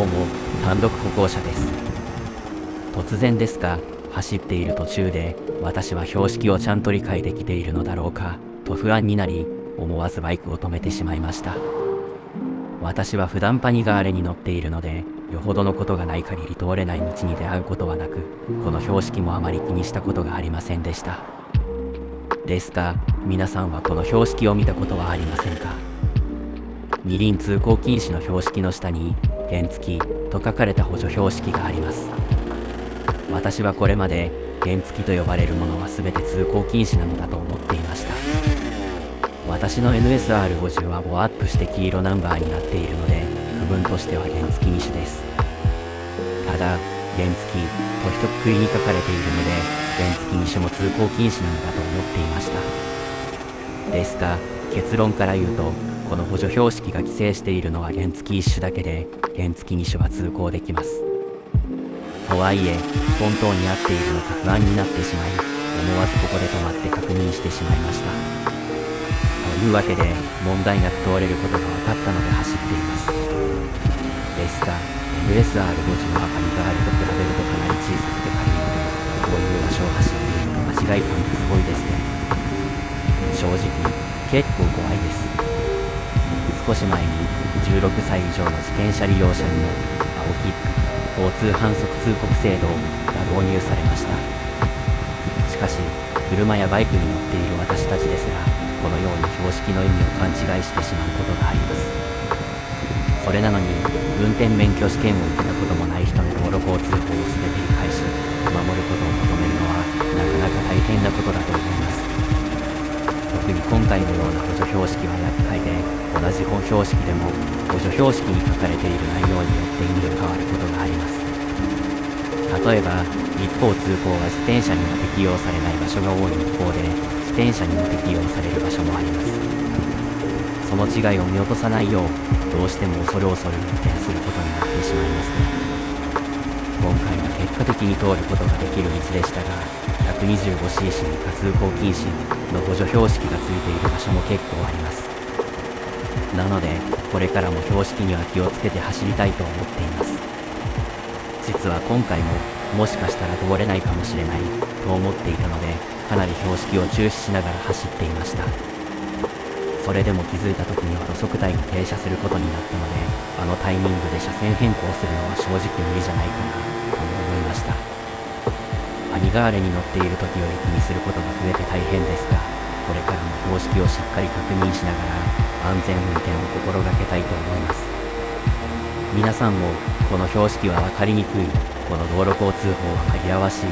どうも、単独歩行者です。突然ですが、走っている途中で、私は標識をちゃんと理解できているのだろうか、と不安になり、思わずバイクを止めてしまいました。私は普段パニガーレに乗っているので、よほどのことがない限り通れない道に出会うことはなく、この標識もあまり気にしたことがありませんでした。ですが、皆さんはこの標識を見たことはありませんか？二輪通行禁止の標識の下に、原付と書かれた補助標識があります。私はこれまで、原付と呼ばれるものは全て通行禁止なのだと思っていました。私の NSR50 はボアアップして黄色ナンバーになっているので、区分としては原付2種です。ただ、原付と一括りに書かれているので、原付2種も通行禁止なのだと思っていました。ですが、結論から言うと、この補助標識が規制しているのは原付1種だけで、原付2種は通行できます。とはいえ、本当に合っているのか不安になってしまい、思わずここで止まって確認してしまいました。というわけで、問題なく通れることが分かったので走っています。ですが、NSR50 はパニガールと比べるとかなり小さくて軽いので、こういう場所を走っていると間違い感がすごいですね。正直、結構怖いです。少し前に16歳以上の自転車利用者にも青切符、交通反則通告制度が導入されました。しかし、車やバイクに乗っている私たちですが、このように標識の意味を勘違いしてしまうことがあります。それなのに、運転免許試験を受けたこともない人の道路交通法を全て理解し、守ることを求めるのはなかなか大変なことだと思います。特に今回のような補助標識は厄介で、同じ本標識でも補助標識に書かれている内容によって意味が変わることがあります。例えば、一方通行は自転車にも適用されない場所が多い一方で、自転車にも適用される場所もあります。その違いを見落とさないよう、どうしても恐る恐る運転することになってしまいますね。今回は結果的に通ることができる道でしたが、125cc 以下通行禁止の補助標識がついている場所も結構あります。なので、これからも標識には気をつけて走りたいと思っています。実は今回も、もしかしたら通れないかもしれないと思っていたので、かなり標識を注視しながら走っていました。それでも気づいた時には路側帯が停車することになったので、あのタイミングで車線変更するのは正直無理じゃないかなと思いました。パニガーレに乗っている時より気にすることが増えて大変ですが、これからも標識をしっかり確認しながら安全運転を心がけたいと思います。皆さんもこの標識は分かりにくい、この道路交通法は紛らわしい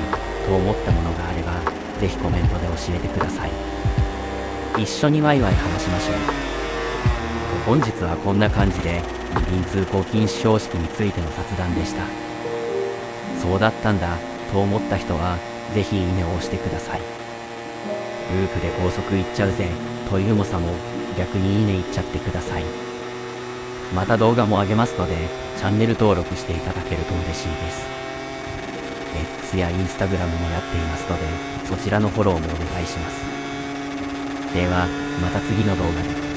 と思ったものがあれば、ぜひコメントで教えてください。一緒にワイワイ話しましょう。本日はこんな感じで二輪通行禁止標識についての雑談でした。そうだったんだと思った人はぜひいいねを押してください。ループで高速行っちゃうぜという猛者も逆にいいねいっちゃってください。また動画も上げますのでチャンネル登録していただけると嬉しいです。X や Instagram もやっていますのでそちらのフォローもお願いします。ではまた次の動画で。